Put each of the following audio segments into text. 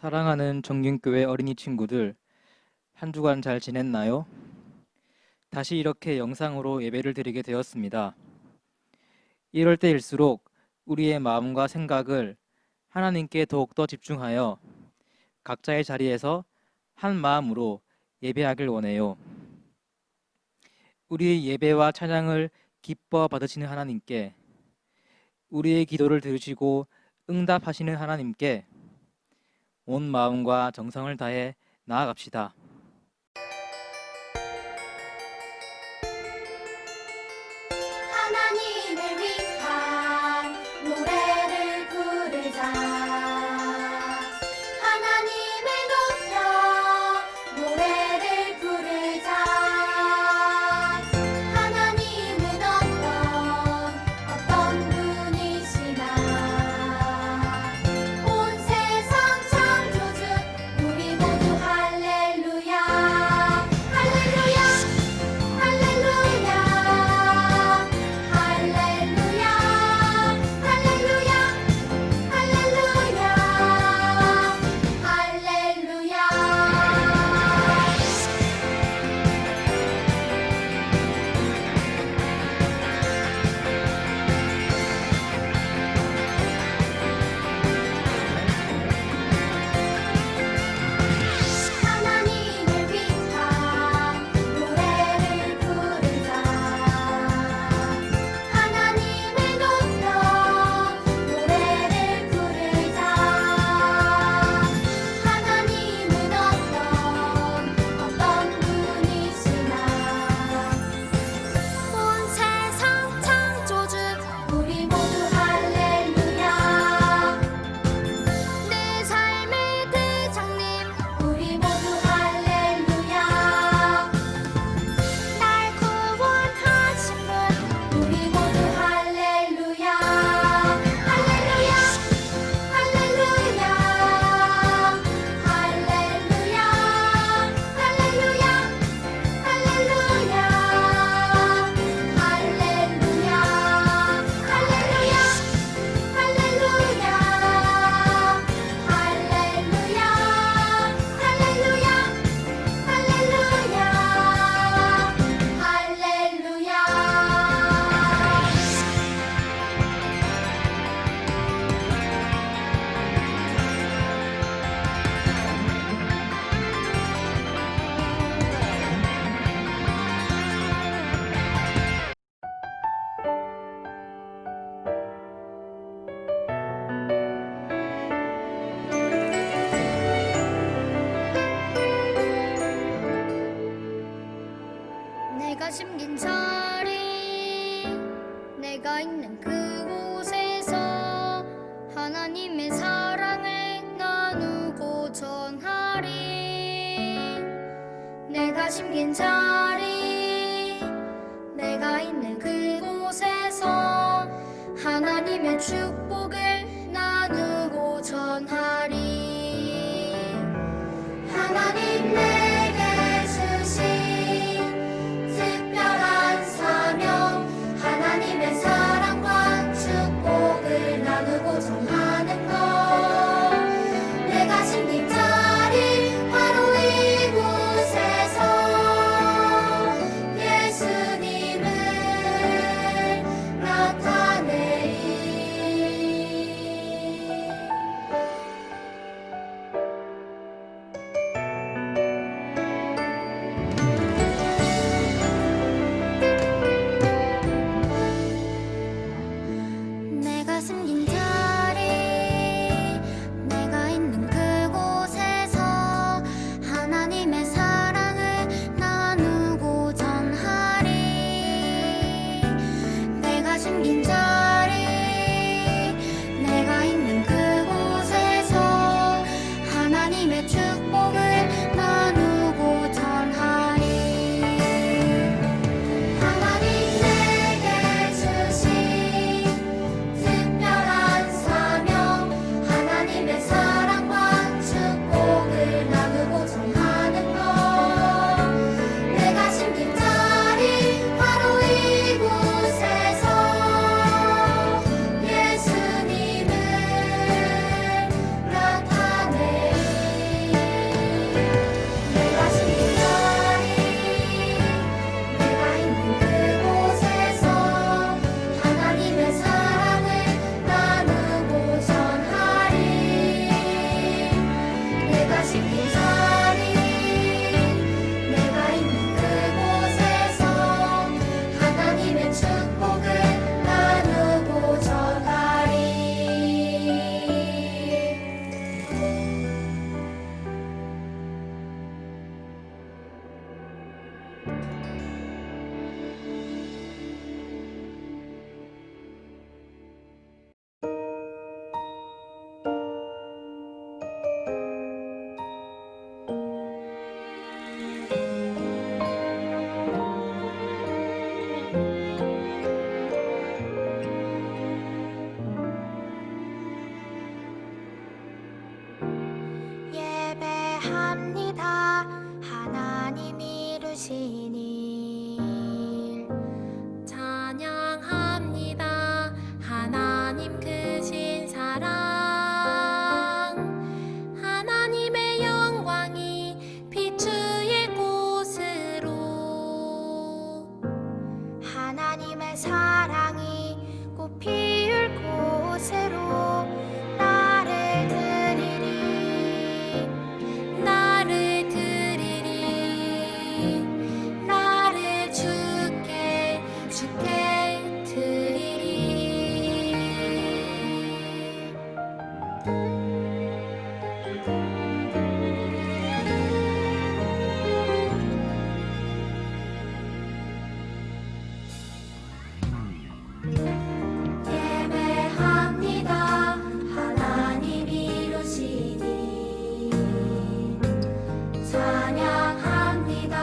사랑하는 정균교회 어린이 친구들, 한 주간 잘 지냈나요? 다시 이렇게 영상으로 예배를 드리게 되었습니다. 이럴 때일수록 우리의 마음과 생각을 하나님께 더욱더 집중하여 각자의 자리에서 한 마음으로 예배하길 원해요. 우리의 예배와 찬양을 기뻐 받으시는 하나님께, 우리의 기도를 들으시고 응답하시는 하나님께 온 마음과 정성을 다해 나아갑시다. 하나님을 위한 노래를 부르자. 하나님을 높여 노래를 부르자. 하나님은 어떤 분이시나. 온 세상 창조주 우리 모두 할렐루야. 할렐루야. 할렐루야. 할렐루야. 할렐루야. 할렐루야. 할렐루야. 하나님을 위한 노래를 부르자. 하나님을 높여 노래를 부르자. 하나님은 어떤 분이시나. 온 세상 창조주 우리 모두 할렐루야. 내 삶의 대장님 우리 모두 할렐루야. 날 구원하신 분 우리 모두 할렐루야. 할렐루야. 할렐루야. 할렐루야. 할렐루야. 할렐루야. 할렐루야. 할렐루야. 할렐루야. 할렐루야. 할렐루야. 내가 심긴 자리, 내가 있는 그곳에서 하나님의 사랑을 나누고 전하리. 내가 심긴 자리, 내가 있는 그곳에서 하나님의 축복을 나누고 전하리. 하나님 내게 주신 특별한 사명, 하나님의 사랑과 축복을 나누고 전하는 것. 내가 심긴 자리 바로 이곳에서 예수님을 이루신 일 찬양합니다. 하나님 크신 사랑 하나님의 영광이 비추일 곳으로 하나님의 사랑이 꽃 피울 곳으로 나를 드리리 나를 드리리 나를 주께 드리리 예배합니다. 하나님 이루신 일 찬양합니다.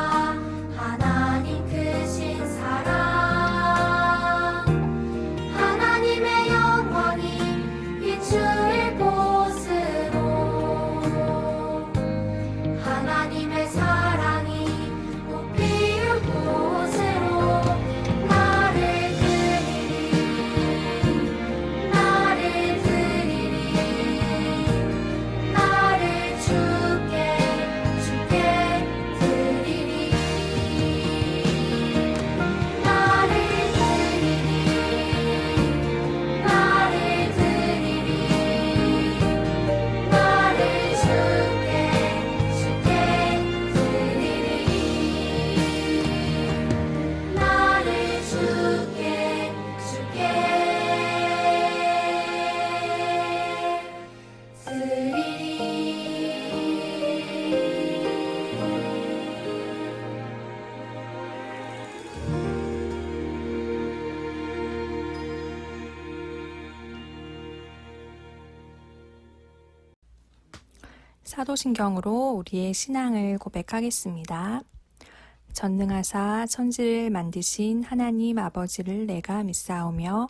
하나님 크신 사랑 하나님의 영광이 비추일 곳으로 하나님의 사랑이 꽃 피울 곳으로 나를 드리리 나를 드리리 나를 주께 드리리 나를 드리리 나를 드리리 나를 주께 드리리 나를 주께 사도신경으로 우리의 신앙을 고백하겠습니다. 전능하사 천지를 만드신 하나님 아버지를 내가 믿사오며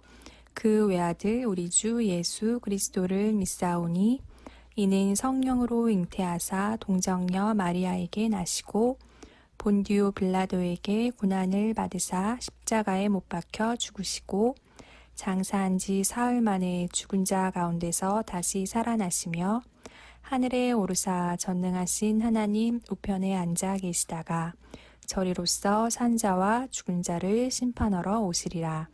그 외아들 우리 주 예수 그리스도를 믿사오니 이는 성령으로 잉태하사 동정녀 마리아에게 나시고 본디오 빌라도에게 고난을 받으사 십자가에 못 박혀 죽으시고 장사한 지 사흘 만에 죽은 자 가운데서 다시 살아나시며 하늘에 오르사 전능하신 하나님 우편에 앉아 계시다가 저리로서 산자와 죽은 자를 심판하러 오시리라.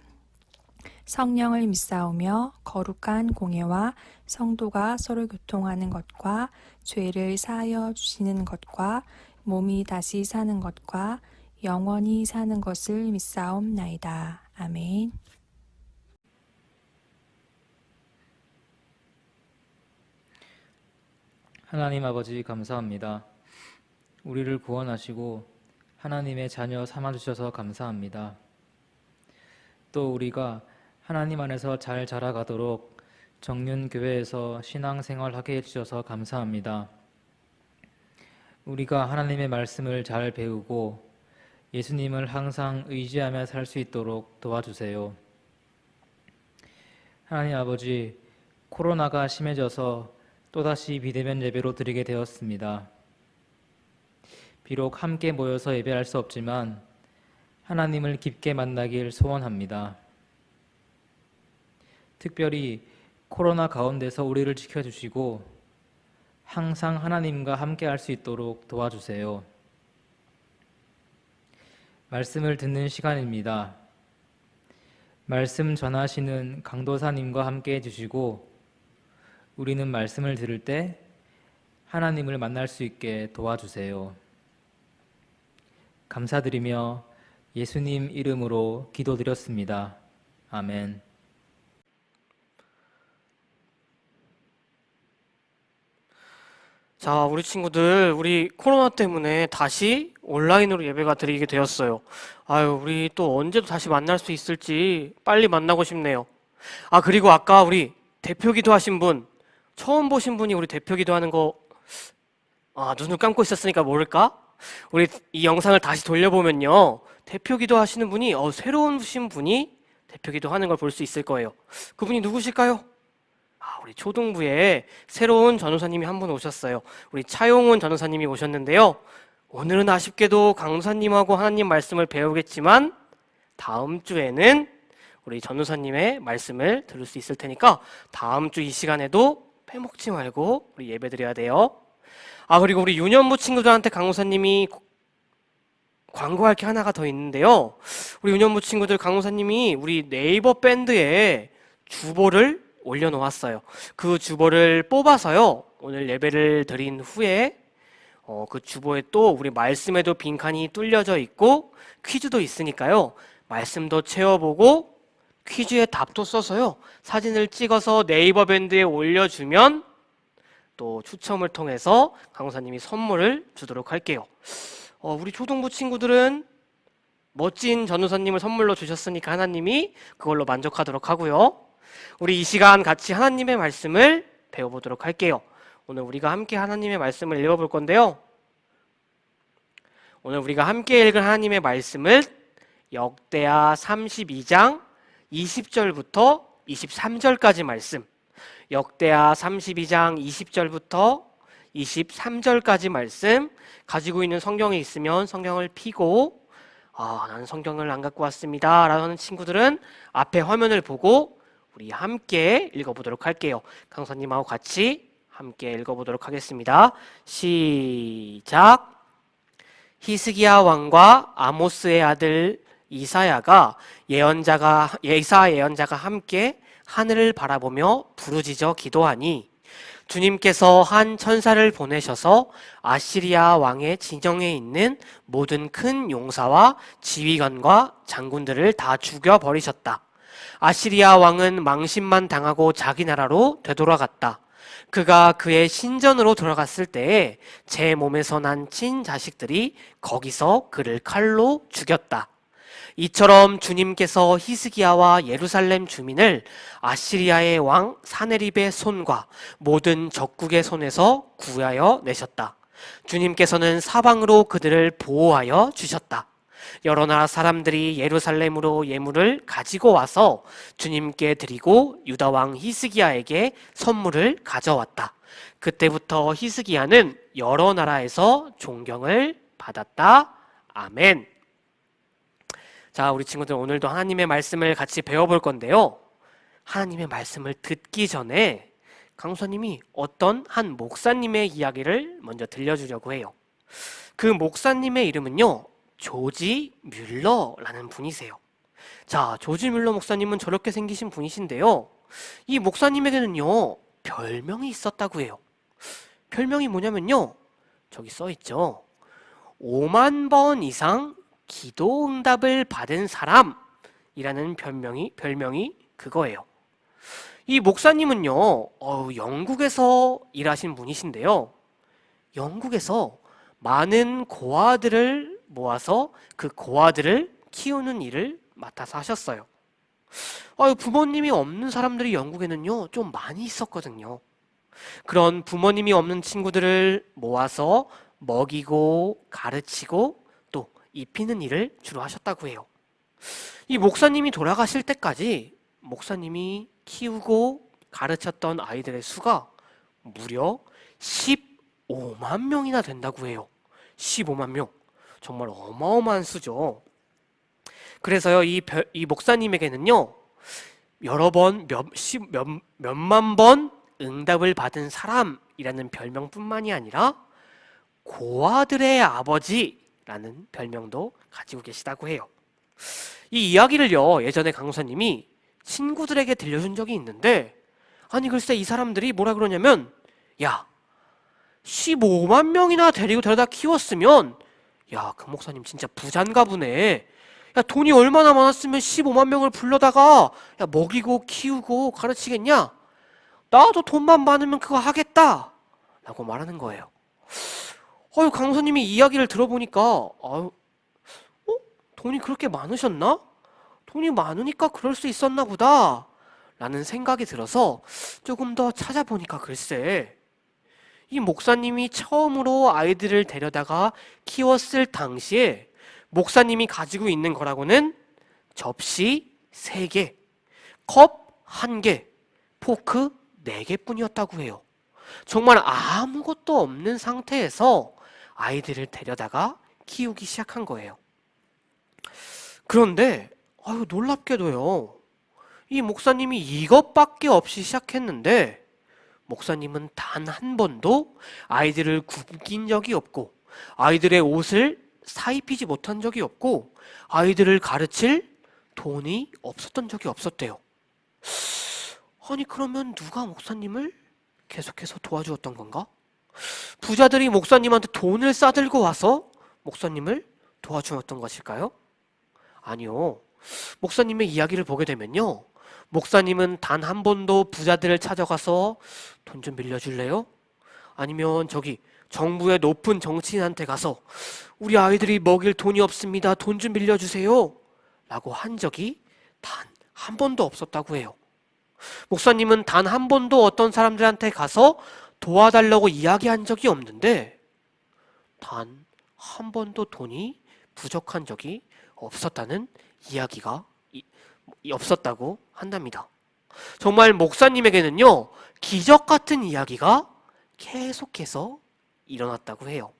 성령을 믿사오며 거룩한 공예와 성도가 서로 교통하는 것과 죄를 사하여 주시는 것과 몸이 다시 사는 것과 영원히 사는 것을 믿사옵나이다. 아멘. 하나님 아버지 감사합니다. 우리를 구원하시고 하나님의 자녀 삼아주셔서 감사합니다. 또 우리가 하나님 안에서 잘 자라가도록 정륜교회에서 신앙생활하게 해주셔서 감사합니다. 우리가 하나님의 말씀을 잘 배우고 예수님을 항상 의지하며 살 수 있도록 도와주세요. 하나님 아버지, 코로나가 심해져서 또다시 비대면 예배로 드리게 되었습니다. 비록 함께 모여서 예배할 수 없지만 하나님을 깊게 만나길 소원합니다. 특별히 코로나 가운데서 우리를 지켜주시고 항상 하나님과 함께 할 수 있도록 도와주세요. 말씀을 듣는 시간입니다. 말씀 전하시는 강도사님과 함께 해주시고 우리는 말씀을 들을 때 하나님을 만날 수 있게 도와주세요. 감사드리며 예수님 이름으로 기도드렸습니다. 아멘. 자, 우리 친구들, 우리 코로나 때문에 다시 온라인으로 예배가 드리게 되었어요. 아유, 우리 또 언제도 다시 만날 수 있을지 빨리 만나고 싶네요. 아, 그리고 아까 우리 대표 기도하신 분, 처음 보신 분이 우리 대표 기도하는 거, 눈을 감고 있었으니까 모를까? 우리 이 영상을 다시 돌려보면요. 대표 기도하시는 분이, 새로운 분이 대표 기도하는 걸 볼 수 있을 거예요. 그분이 누구실까요? 우리 초등부에 새로운 전도사님이 한 분 오셨어요. 우리 차용훈 전도사님이 오셨는데요. 오늘은 아쉽게도 강사님하고 하나님 말씀을 배우겠지만 다음 주에는 우리 전우사님의 말씀을 들을 수 있을 테니까 다음 주 이 시간에도 빼먹지 말고 우리 예배 드려야 돼요. 아, 그리고 우리 유년부 친구들한테 강우사님이 광고할 게 하나가 더 있는데요. 우리 유년부 친구들 강우사님이 우리 네이버 밴드에 주보를 올려놓았어요. 그 주보를 뽑아서요. 오늘 예배를 드린 후에 그 주보에 또 우리 말씀에도 빈칸이 뚫려져 있고 퀴즈도 있으니까요. 말씀도 채워보고 퀴즈에 답도 써서요. 사진을 찍어서 네이버 밴드에 올려주면 또 추첨을 통해서 강사님이 선물을 주도록 할게요. 우리 초등부 친구들은 멋진 전우사님을 선물로 주셨으니까 하나님이 그걸로 만족하도록 하고요. 우리 이 시간 같이 하나님의 말씀을 배워보도록 할게요. 오늘 우리가 함께 하나님의 말씀을 읽어볼 건데요. 오늘 우리가 함께 읽을 하나님의 말씀은 역대하 32장 20절부터 23절까지 말씀, 역대하 32장 20절부터 23절까지 말씀 가지고 있는 성경이 있으면 성경을 펴고 나는 성경을 안 갖고 왔습니다 라는 친구들은 앞에 화면을 보고 우리 함께 읽어보도록 할게요. 강사님하고 같이 함께 읽어보도록 하겠습니다. 시작. 히스기야 왕과 아모스의 아들 이사 예언자가 함께 하늘을 바라보며 부르짖어 기도하니 주님께서 한 천사를 보내셔서 아시리아 왕의 진영에 있는 모든 큰 용사와 지휘관과 장군들을 다 죽여버리셨다. 아시리아 왕은 망신만 당하고 자기 나라로 되돌아갔다. 그가 그의 신전으로 들어갔을 때에 제 몸에서 난 친자식들이 거기서 그를 칼로 죽였다. 이처럼 주님께서 히스기야와 예루살렘 주민을 아시리아의 왕 사네립의 손과 모든 적국의 손에서 구하여 내셨다. 주님께서는 사방으로 그들을 보호하여 주셨다. 여러 나라 사람들이 예루살렘으로 예물을 가지고 와서 주님께 드리고 유다 왕 히스기야에게 선물을 가져왔다. 그때부터 히스기야는 여러 나라에서 존경을 받았다. 아멘. 자, 우리 친구들 오늘도 하나님의 말씀을 같이 배워볼 건데요. 하나님의 말씀을 듣기 전에 강사님이 어떤 한 목사님의 이야기를 먼저 들려주려고 해요. 그 목사님의 이름은요, 조지 뮬러라는 분이세요. 자, 조지 뮬러 목사님은 저렇게 생기신 분이신데요. 이 목사님에게는요, 별명이 있었다고 해요. 별명이 뭐냐면요, 저기 써있죠. 5만 번 이상 기도 응답을 받은 사람이라는 별명이 그거예요. 이 목사님은요, 영국에서 일하신 분이신데요. 영국에서 많은 고아들을 모아서 그 고아들을 키우는 일을 맡아서 하셨어요. 부모님이 없는 사람들이 영국에는요, 좀 많이 있었거든요. 그런 부모님이 없는 친구들을 모아서 먹이고 가르치고 또 입히는 일을 주로 하셨다고 해요. 이 목사님이 돌아가실 때까지 목사님이 키우고 가르쳤던 아이들의 수가 무려 15만 명이나 된다고 해요. 15만 명. 정말 어마어마한 수죠. 그래서요, 이 목사님에게는요, 몇만 번 응답을 받은 사람이라는 별명뿐만이 아니라 고아들의 아버지라는 별명도 가지고 계시다고 해요. 이 이야기를요, 예전에 강사님이 친구들에게 들려준 적이 있는데, 아니 글쎄 이 사람들이 뭐라 그러냐면, 야, 15만 명이나 데려다 키웠으면 야, 그 목사님 진짜 부잔가 보네. 야, 돈이 얼마나 많았으면 15만 명을 불러다가 먹이고 키우고 가르치겠냐? 나도 돈만 많으면 그거 하겠다 라고 말하는 거예요. 강사님이 이야기를 들어보니까 돈이 그렇게 많으셨나? 돈이 많으니까 그럴 수 있었나 보다 라는 생각이 들어서 조금 더 찾아보니까 글쎄, 이 목사님이 처음으로 아이들을 데려다가 키웠을 당시에 목사님이 가지고 있는 거라고는 접시 3개, 컵 1개, 포크 4개뿐이었다고 해요. 정말 아무것도 없는 상태에서 아이들을 데려다가 키우기 시작한 거예요. 그런데 놀랍게도요. 이 목사님이 이것밖에 없이 시작했는데 목사님은 단 한 번도 아이들을 굶긴 적이 없고 아이들의 옷을 사입히지 못한 적이 없고 아이들을 가르칠 돈이 없었던 적이 없었대요. 아니 그러면 누가 목사님을 계속해서 도와주었던 건가? 부자들이 목사님한테 돈을 싸들고 와서 목사님을 도와주었던 것일까요? 아니요. 목사님의 이야기를 보게 되면요. 목사님은 단 한 번도 부자들을 찾아가서 돈 좀 빌려줄래요? 아니면 저기 정부의 높은 정치인한테 가서 우리 아이들이 먹일 돈이 없습니다. 돈 좀 빌려주세요. 라고 한 적이 단 한 번도 없었다고 해요. 목사님은 단 한 번도 어떤 사람들한테 가서 도와달라고 이야기한 적이 없는데 단 한 번도 돈이 부족한 적이 없었다는 이야기가 없었다고 한답니다. 정말 목사님에게는요, 기적 같은 이야기가 계속해서 일어났다고 해요.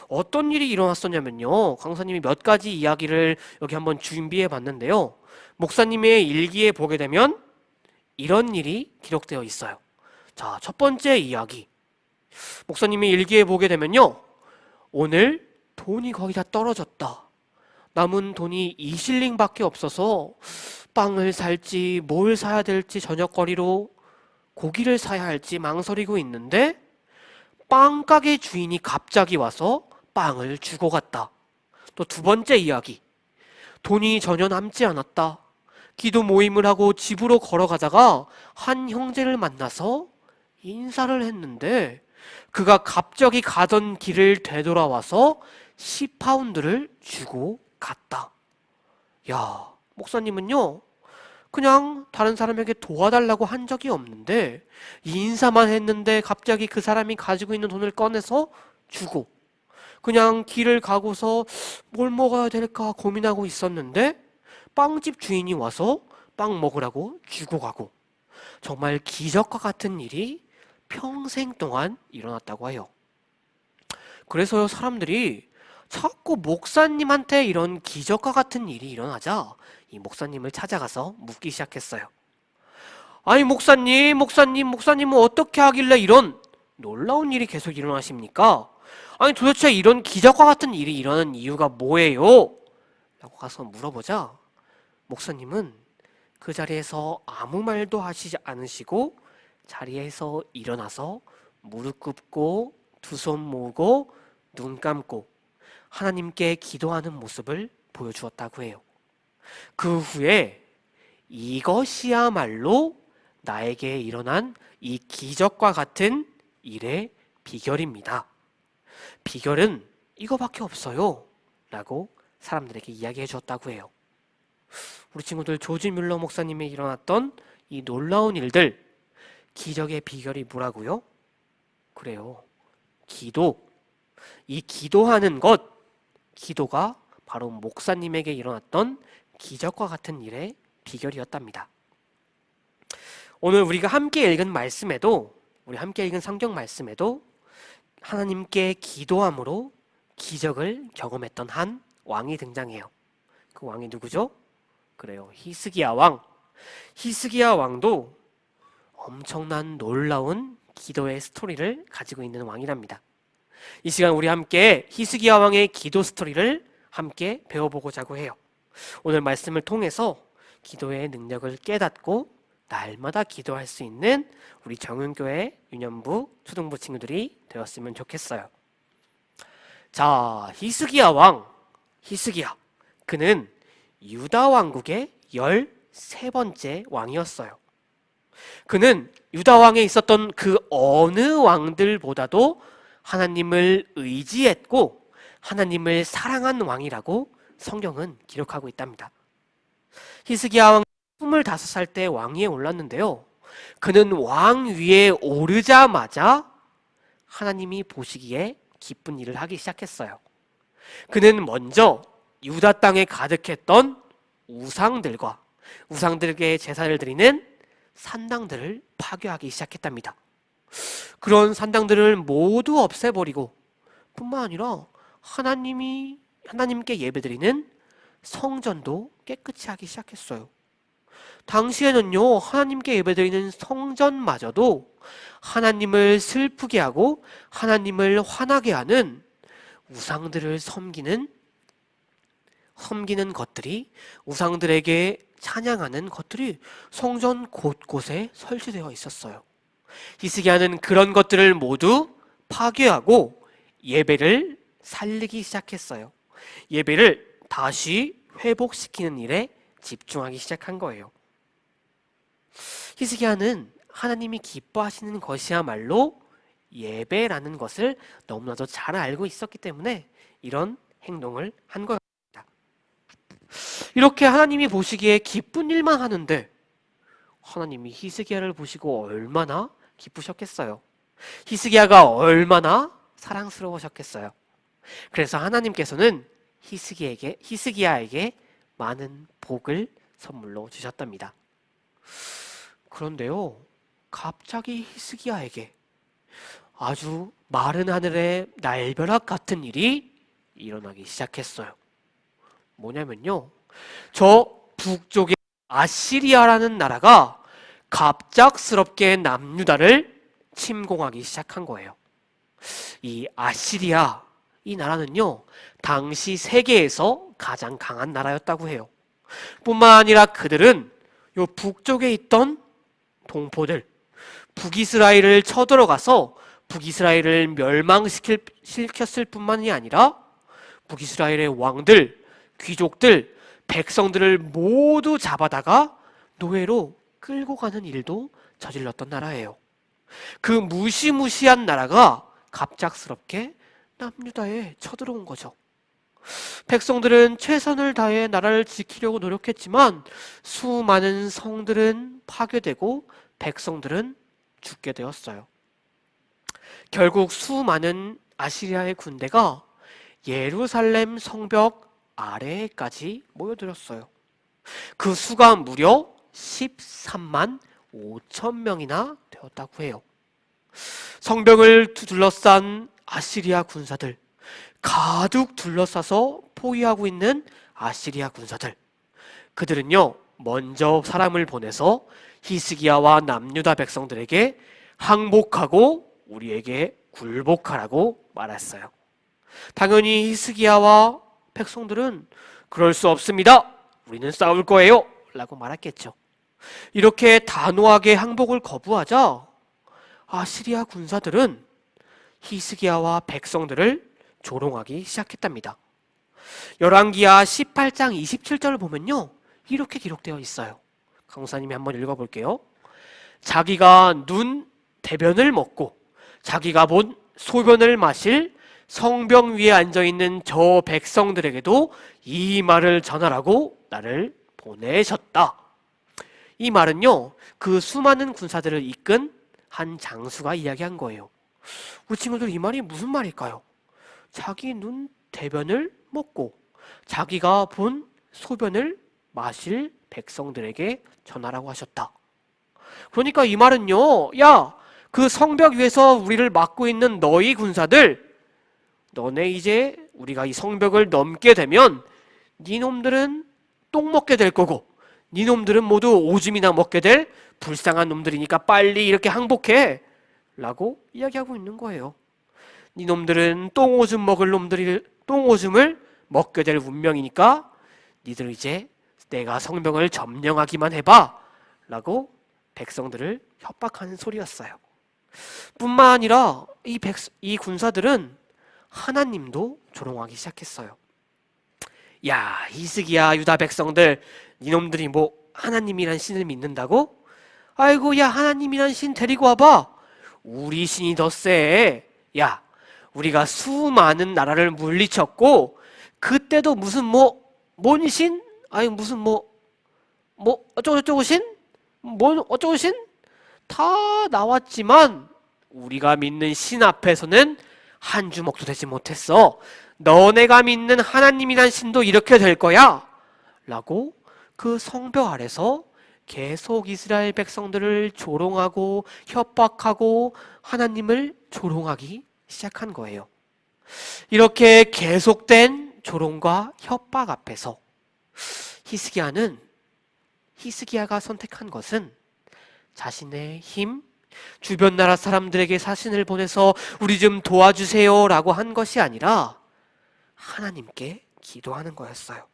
어떤 일이 일어났었냐면요, 강사님이 몇 가지 이야기를 여기 한번 준비해 봤는데요. 목사님의 일기에 보게 되면 이런 일이 기록되어 있어요. 자, 첫 번째 이야기. 목사님의 일기에 보게 되면요, 오늘 돈이 거의 다 떨어졌다. 남은 돈이 2실링밖에 없어서 빵을 살지 뭘 사야 될지 저녁거리로 고기를 사야 할지 망설이고 있는데 빵가게 주인이 갑자기 와서 빵을 주고 갔다. 또 두 번째 이야기. 돈이 전혀 남지 않았다. 기도 모임을 하고 집으로 걸어가다가 한 형제를 만나서 인사를 했는데 그가 갑자기 가던 길을 되돌아와서 10파운드를 주고 갔다. 야, 목사님은요, 그냥 다른 사람에게 도와달라고 한 적이 없는데 인사만 했는데 갑자기 그 사람이 가지고 있는 돈을 꺼내서 주고 그냥 길을 가고서 뭘 먹어야 될까 고민하고 있었는데 빵집 주인이 와서 빵 먹으라고 주고 가고 정말 기적과 같은 일이 평생 동안 일어났다고 해요. 그래서요, 사람들이 자꾸 목사님한테 이런 기적과 같은 일이 일어나자 이 목사님을 찾아가서 묻기 시작했어요. 아니 목사님은 어떻게 하길래 이런 놀라운 일이 계속 일어나십니까? 아니 도대체 이런 기적과 같은 일이 일어나는 이유가 뭐예요? 라고 가서 물어보자 목사님은 그 자리에서 아무 말도 하시지 않으시고 자리에서 일어나서 무릎 꿇고 두 손 모으고 눈 감고 하나님께 기도하는 모습을 보여주었다고 해요. 그 후에 이것이야말로 나에게 일어난 이 기적과 같은 일의 비결입니다. 비결은 이거밖에 없어요. 라고 사람들에게 이야기해 주었다고 해요. 우리 친구들 조지 뮬러 목사님이 일어났던 이 놀라운 일들, 기적의 비결이 뭐라고요? 그래요. 기도. 이 기도하는 것, 기도가 바로 목사님에게 일어났던 기적과 같은 일의 비결이었답니다. 오늘 우리가 함께 읽은 말씀에도, 우리 함께 읽은 성경 말씀에도 하나님께 기도함으로 기적을 경험했던 한 왕이 등장해요. 그 왕이 누구죠? 그래요. 히스기야 왕. 히스기야 왕도 엄청난 놀라운 기도의 스토리를 가지고 있는 왕이랍니다. 이 시간 우리 함께 히스기야 왕의 기도 스토리를 함께 배워보고자 해요. 오늘 말씀을 통해서 기도의 능력을 깨닫고 날마다 기도할 수 있는 우리 정은교회 유년부 초등부 친구들이 되었으면 좋겠어요. 자, 히스기야 왕. 히스기야. 그는 유다 왕국의 13번째 왕이었어요. 그는 유다 왕에 있었던 그 어느 왕들보다도 하나님을 의지했고 하나님을 사랑한 왕이라고 성경은 기록하고 있답니다. 히스기야 왕 25살 때 왕위에 올랐는데요. 그는 왕 위에 오르자마자 하나님이 보시기에 기쁜 일을 하기 시작했어요. 그는 먼저 유다 땅에 가득했던 우상들에게 제사를 드리는 산당들을 파괴하기 시작했답니다. 그런 산당들을 모두 없애버리고 뿐만 아니라 하나님께 예배드리는 성전도 깨끗이 하기 시작했어요. 당시에는요, 하나님께 예배드리는 성전마저도 하나님을 슬프게 하고 하나님을 화나게 하는 우상들을 섬기는 것들이, 우상들에게 찬양하는 것들이 성전 곳곳에 설치되어 있었어요. 히스기야는 그런 것들을 모두 파괴하고 예배를 살리기 시작했어요. 예배를 다시 회복시키는 일에 집중하기 시작한 거예요. 히스기야는 하나님이 기뻐하시는 것이야말로 예배라는 것을 너무나도 잘 알고 있었기 때문에 이런 행동을 한 거였습니다. 이렇게 하나님이 보시기에 기쁜 일만 하는데 하나님이 히스기야를 보시고 얼마나 기쁘셨겠어요. 히스기야가 얼마나 사랑스러우셨겠어요. 그래서 하나님께서는 히스기야에게 많은 복을 선물로 주셨답니다. 그런데요, 갑자기 히스기야에게 아주 마른 하늘의 날벼락 같은 일이 일어나기 시작했어요. 뭐냐면요, 저 북쪽의 아시리아라는 나라가 갑작스럽게 남유다를 침공하기 시작한 거예요. 이 아시리아, 이 나라는요, 당시 세계에서 가장 강한 나라였다고 해요. 뿐만 아니라 그들은 요 북쪽에 있던 동포들, 북이스라엘을 쳐들어가서 북이스라엘을 멸망시켰을 뿐만이 아니라 북이스라엘의 왕들, 귀족들, 백성들을 모두 잡아다가 노예로 끌고 가는 일도 저질렀던 나라예요. 그 무시무시한 나라가 갑작스럽게 남유다에 쳐들어온 거죠. 백성들은 최선을 다해 나라를 지키려고 노력했지만 수많은 성들은 파괴되고 백성들은 죽게 되었어요. 결국 수많은 아시리아의 군대가 예루살렘 성벽 아래에까지 모여들었어요. 그 수가 무려 13만 5천 명이나 되었다고 해요. 성벽을 둘러싼 아시리아 군사들, 가득 둘러싸서 포위하고 있는 아시리아 군사들, 그들은요, 먼저 사람을 보내서 히스기야와 남유다 백성들에게 항복하고 우리에게 굴복하라고 말했어요. 당연히 히스기야와 백성들은 그럴 수 없습니다, 우리는 싸울 거예요 라고 말했겠죠. 이렇게 단호하게 항복을 거부하자 아시리아 군사들은 히스기야와 백성들을 조롱하기 시작했답니다. 열왕기하 18장 27절을 보면요, 이렇게 기록되어 있어요. 강사님이 한번 읽어볼게요. 자기가 눈 대변을 먹고 자기가 본 소변을 마실 성벽 위에 앉아있는 저 백성들에게도 이 말을 전하라고 나를 보내셨다. 이 말은요, 그 수많은 군사들을 이끈 한 장수가 이야기한 거예요. 우리 친구들, 이 말이 무슨 말일까요? 자기 눈 대변을 먹고 자기가 본 소변을 마실 백성들에게 전하라고 하셨다. 그러니까 이 말은요, 야, 그 성벽 위에서 우리를 막고 있는 너희 군사들, 너네 이제 우리가 이 성벽을 넘게 되면 니놈들은 똥 먹게 될 거고 니놈들은 모두 오줌이나 먹게 될 불쌍한 놈들이니까 빨리 이렇게 항복해 라고 이야기하고 있는 거예요. 니놈들은 똥오줌을 먹게 될 운명이니까 니들 이제 내가 성벽을 점령하기만 해봐 라고 백성들을 협박하는 소리였어요. 뿐만 아니라 이 군사들은 하나님도 조롱하기 시작했어요. 야, 히스기야, 유다 백성들, 니놈들이 뭐 하나님이란 신을 믿는다고? 아이고, 야, 하나님이란 신 데리고 와봐. 우리 신이 더 세. 야, 우리가 수많은 나라를 물리쳤고 그때도 무슨 뭔 신? 아니 무슨 어쩌고저쩌고 신? 뭔 어쩌고 신? 다 나왔지만 우리가 믿는 신 앞에서는 한 주먹도 되지 못했어. 너네가 믿는 하나님이란 신도 이렇게 될 거야 라고 그 성벽 아래서 계속 이스라엘 백성들을 조롱하고 협박하고 하나님을 조롱하기 시작한 거예요. 이렇게 계속된 조롱과 협박 앞에서 히스기야가 선택한 것은 자신의 힘, 주변 나라 사람들에게 사신을 보내서 우리 좀 도와주세요 라고 한 것이 아니라 하나님께 기도하는 거였어요.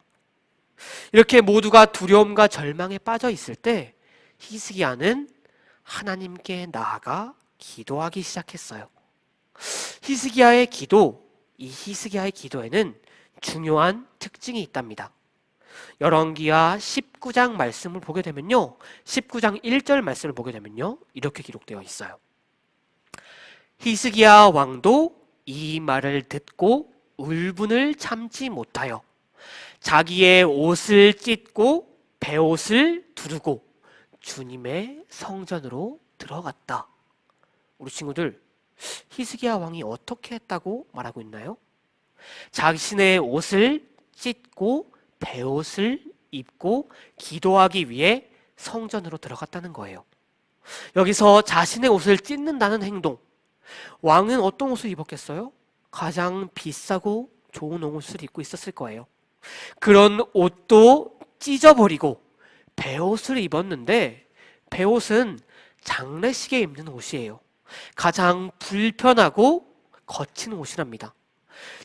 이렇게 모두가 두려움과 절망에 빠져 있을 때 히스기야는 하나님께 나아가 기도하기 시작했어요. 히스기야의 기도에는 중요한 특징이 있답니다. 열왕기하 19장 말씀을 보게 되면요, 19장 1절 말씀을 보게 되면요, 이렇게 기록되어 있어요. 히스기야 왕도 이 말을 듣고 울분을 참지 못하여 자기의 옷을 찢고 베옷을 두르고 주님의 성전으로 들어갔다. 우리 친구들, 히스기야 왕이 어떻게 했다고 말하고 있나요? 자신의 옷을 찢고 베옷을 입고 기도하기 위해 성전으로 들어갔다는 거예요. 여기서 자신의 옷을 찢는다는 행동, 왕은 어떤 옷을 입었겠어요? 가장 비싸고 좋은 옷을 입고 있었을 거예요. 그런 옷도 찢어버리고 베옷을 입었는데, 베옷은 장례식에 입는 옷이에요. 가장 불편하고 거친 옷이랍니다.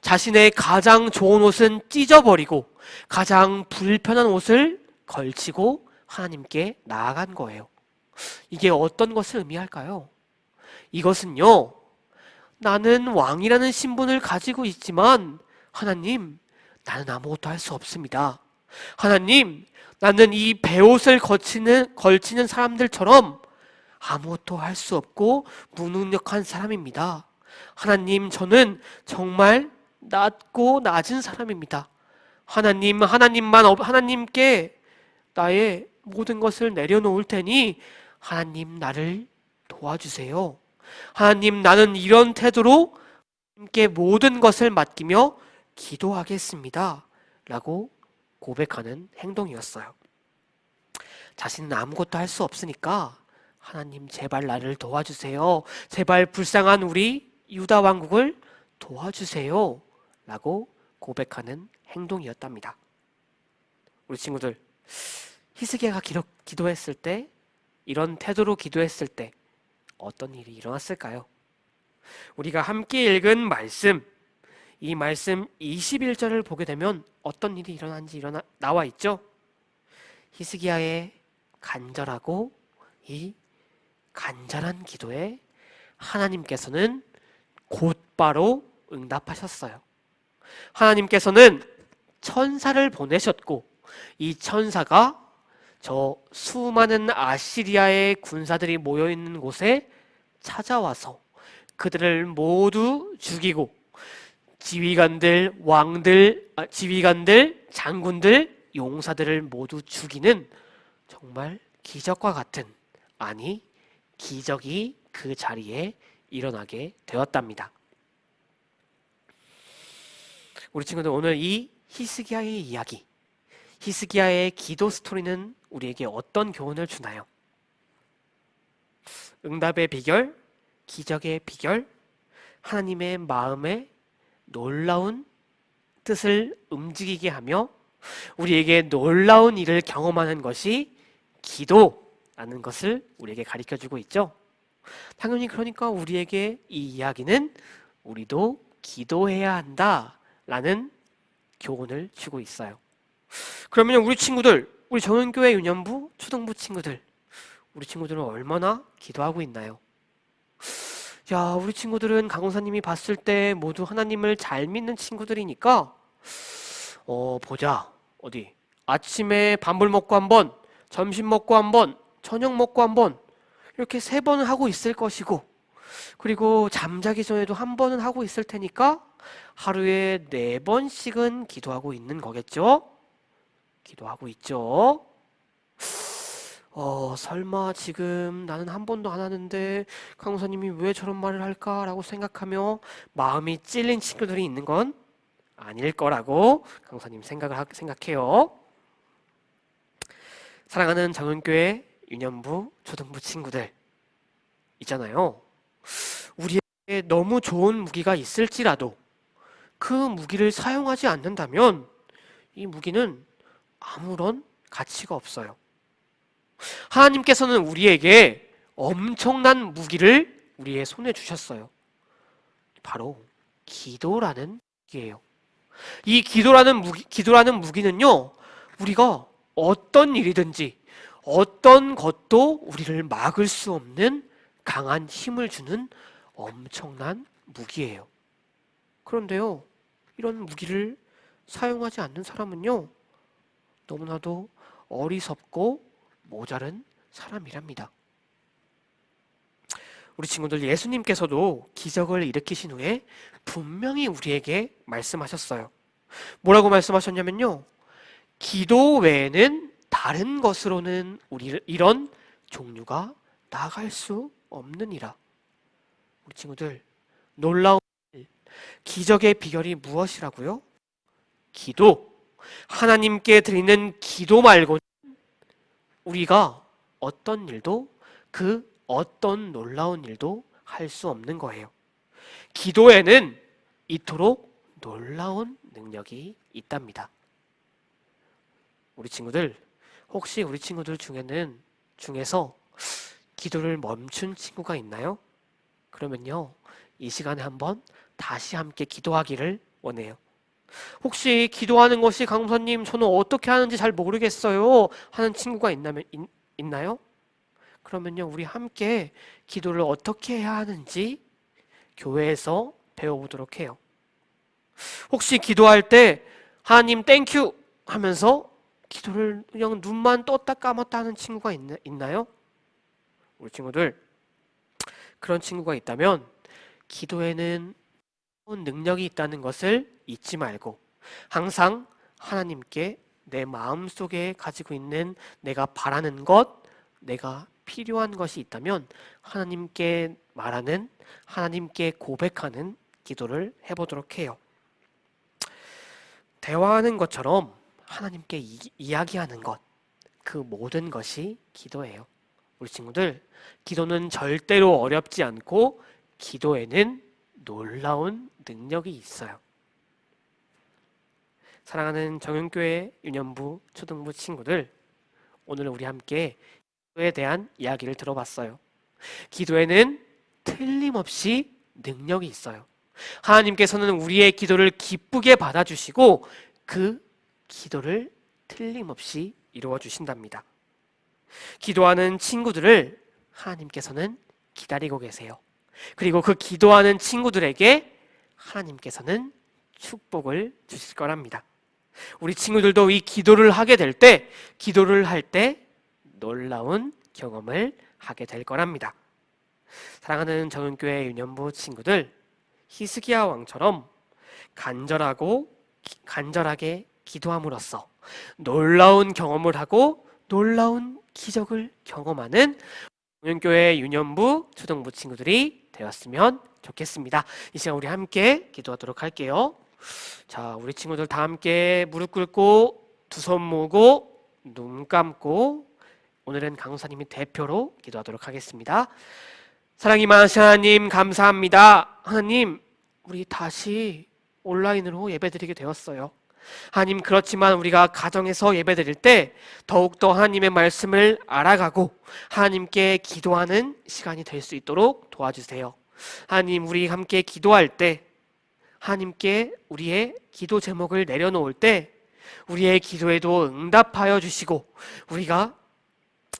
자신의 가장 좋은 옷은 찢어버리고 가장 불편한 옷을 걸치고 하나님께 나아간 거예요. 이게 어떤 것을 의미할까요? 이것은요, 나는 왕이라는 신분을 가지고 있지만 하나님, 나는 아무것도 할 수 없습니다. 하나님, 나는 이 베옷을 걸치는 사람들처럼 아무것도 할 수 없고 무능력한 사람입니다. 하나님, 저는 정말 낮고 낮은 사람입니다. 하나님께 나의 모든 것을 내려놓을 테니 하나님, 나를 도와주세요. 하나님, 나는 이런 태도로 하나님께 모든 것을 맡기며 기도하겠습니다 라고 고백하는 행동이었어요. 자신은 아무것도 할 수 없으니까 하나님, 제발 나를 도와주세요. 제발 불쌍한 우리 유다 왕국을 도와주세요 라고 고백하는 행동이었답니다. 우리 친구들, 히스기야가 기도했을 때, 이런 태도로 기도했을 때 어떤 일이 일어났을까요? 우리가 함께 읽은 말씀, 이 말씀 21절을 보게 되면 어떤 일이 일어난지 나와 있죠? 히스기야의 간절하고 이 간절한 기도에 하나님께서는 곧바로 응답하셨어요. 하나님께서는 천사를 보내셨고, 이 천사가 저 수많은 아시리아의 군사들이 모여있는 곳에 찾아와서 그들을 모두 죽이고 지휘관들, 장군들, 용사들을 모두 죽이는 정말 기적과 같은, 아니 기적이 그 자리에 일어나게 되었답니다. 우리 친구들, 오늘 이 히스기야의 이야기, 히스기야의 기도 스토리는 우리에게 어떤 교훈을 주나요? 응답의 비결, 기적의 비결, 하나님의 마음에 놀라운 뜻을 움직이게 하며 우리에게 놀라운 일을 경험하는 것이 기도라는 것을 우리에게 가르쳐주고 있죠. 당연히 그러니까 우리에게 이 이야기는 우리도 기도해야 한다라는 교훈을 주고 있어요. 그러면 우리 친구들, 우리 정은교회 유년부, 초등부 친구들, 우리 친구들은 얼마나 기도하고 있나요? 야, 우리 친구들은 강호사님이 봤을 때 모두 하나님을 잘 믿는 친구들이니까 보자. 어디? 아침에 밥을 먹고 한 번, 점심 먹고 한 번, 저녁 먹고 한 번, 이렇게 3번은 하고 있을 것이고, 그리고 잠자기 전에도 한 번은 하고 있을 테니까 하루에 4번씩은 기도하고 있는 거겠죠? 기도하고 있죠? 설마 지금 나는 한 번도 안 하는데 강사님이 왜 저런 말을 할까라고 생각하며 마음이 찔린 친구들이 있는 건 아닐 거라고 강사님 생각해요. 사랑하는 정은교회 유년부, 초등부 친구들 있잖아요. 우리에게 너무 좋은 무기가 있을지라도 그 무기를 사용하지 않는다면 이 무기는 아무런 가치가 없어요. 하나님께서는 우리에게 엄청난 무기를 우리의 손에 주셨어요. 바로 기도라는 무기예요. 이 기도라는 무기는요, 우리가 어떤 일이든지 어떤 것도 우리를 막을 수 없는 강한 힘을 주는 엄청난 무기예요. 그런데요, 이런 무기를 사용하지 않는 사람은요, 너무나도 어리석고 모자른 사람이랍니다. 우리 친구들, 예수님께서도 기적을 일으키신 후에 분명히 우리에게 말씀하셨어요. 뭐라고 말씀하셨냐면요, 기도 외에는 다른 것으로는 우리 이런 종류가 나아갈 수 없느니라. 우리 친구들, 놀라운 기적의 비결이 무엇이라고요? 기도. 하나님께 드리는 기도 말고는 우리가 어떤 일도, 그 어떤 놀라운 일도 할 수 없는 거예요. 기도에는 이토록 놀라운 능력이 있답니다. 우리 친구들, 혹시 우리 친구들 중에서 기도를 멈춘 친구가 있나요? 그러면요, 이 시간에 한번 다시 함께 기도하기를 원해요. 혹시 기도하는 것이 강사님 저는 어떻게 하는지 잘 모르겠어요 하는 친구가 있나요? 그러면요, 우리 함께 기도를 어떻게 해야 하는지 교회에서 배워보도록 해요. 혹시 기도할 때 하나님 땡큐 하면서 기도를 그냥 눈만 떴다 감았다 하는 친구가 있나요? 우리 친구들, 그런 친구가 있다면 기도에는 능력이 있다는 것을 잊지 말고 항상 하나님께 내 마음속에 가지고 있는 내가 바라는 것, 내가 필요한 것이 있다면 하나님께 말하는, 하나님께 고백하는 기도를 해보도록 해요. 대화하는 것처럼 하나님께 이야기하는 것, 그 모든 것이 기도예요. 우리 친구들, 기도는 절대로 어렵지 않고 기도에는 놀라운 능력이 있어요. 사랑하는 정윤교회 유년부 초등부 친구들, 오늘 우리 함께 기도에 대한 이야기를 들어봤어요. 기도에는 틀림없이 능력이 있어요. 하나님께서는 우리의 기도를 기쁘게 받아주시고 그 기도를 틀림없이 이루어 주신답니다. 기도하는 친구들을 하나님께서는 기다리고 계세요. 그리고 그 기도하는 친구들에게 하나님께서는 축복을 주실 거랍니다. 우리 친구들도 이 기도를 하게 될 때, 기도를 할 때 놀라운 경험을 하게 될 거랍니다. 사랑하는 정은교회 유년부 친구들, 히스기야 왕처럼 간절하게 기도함으로써 놀라운 경험을 하고 놀라운 기적을 경험하는 정은교회 유년부 초등부 친구들이 되었으면 좋겠습니다. 이 시간 우리 함께 기도하도록 할게요. 자, 우리 친구들 다 함께 무릎 꿇고 두 손 모으고 눈 감고 오늘은 강사님이 대표로 기도하도록 하겠습니다. 사랑이 많으신 하나님, 감사합니다. 하나님, 우리 다시 온라인으로 예배드리게 되었어요. 하나님, 그렇지만 우리가 가정에서 예배드릴 때 더욱더 하나님의 말씀을 알아가고 하나님께 기도하는 시간이 될 수 있도록 도와주세요. 하나님, 우리 함께 기도할 때 하나님께 우리의 기도 제목을 내려놓을 때 우리의 기도에도 응답하여 주시고 우리가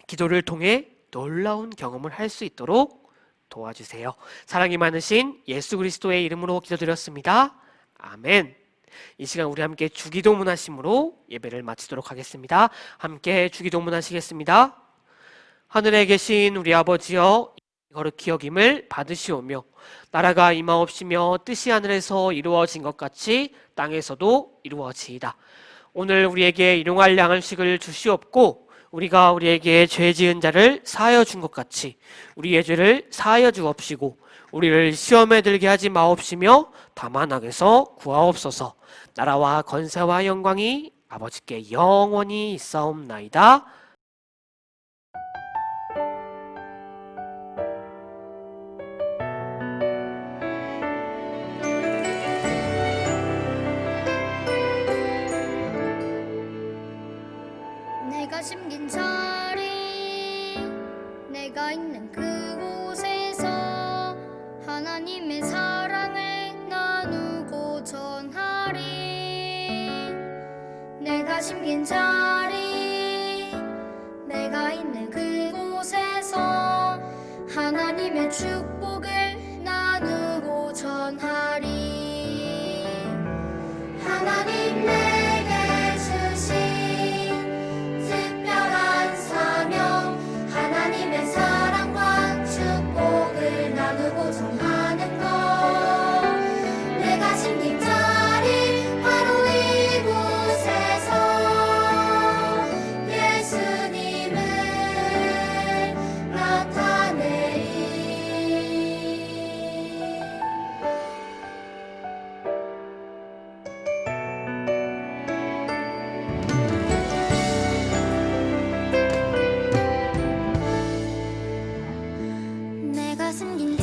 기도를 통해 놀라운 경험을 할 수 있도록 도와주세요. 사랑이 많으신 예수 그리스도의 이름으로 기도드렸습니다. 아멘. 이 시간 우리 함께 주기도문 하심으로 예배를 마치도록 하겠습니다. 함께 주기도문 하시겠습니다. 하늘에 계신 우리 아버지여, 거룩히 여김을 받으시오며 나라가 임하옵시며 뜻이 하늘에서 이루어진 것 같이 땅에서도 이루어지이다. 오늘 우리에게 일용할 양식을 주시옵고 우리가 우리에게 죄 지은 자를 사하여 준 것 같이 우리의 죄를 사하여 주옵시고 우리를 시험에 들게 하지 마옵시며 다만 악에서 구하옵소서. 나라와 권세와 영광이 아버지께 영원히 있사옵나이다. 자리 내가 있는 그곳에서 하나님의 축복을 나누고 전하리 하나님 내게 주신 특별한 사명 하나님의 사랑과 축복을 나누고 전하는 것 내가 심긴 자리 바로 이곳에서 예수님을 나타내리 내가 숨긴